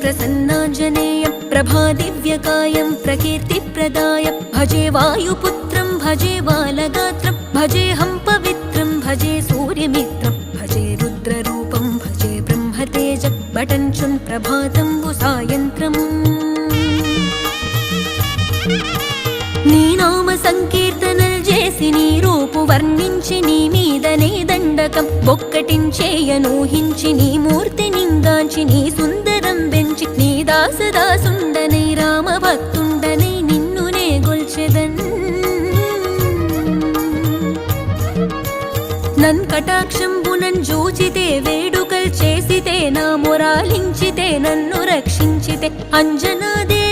प्रसन्नाञ्जनेयं प्रभादिव्यकायं प्रकीर्तिप्रदाय भजे वायुपुत्रं भजे बालगात्रं भजेऽहं पवित्रं भजे सूर्यमित्रं भजे रुद्ररूपं भजे ब्रह्मतेज बटञ्चुन् प्रभातं सायन्त्रम् నీ నామ సంకీర్తనలు చేసి నీ రూపు వర్ణించి నీ మీదనే దండకం ఒక్కటించేయనూహించి నీ మూర్తి నింగాంచి నీ సుందరం పెంచి నీ దాసదాసుండనై రామభక్తుండనై నిన్నునే గొల్చెదన్ నన్ కటాక్షంబునన్ జూచితే వేడుకల్ చేసితే నా మొరాలించితే నన్ను రక్షించితే అంజనాదే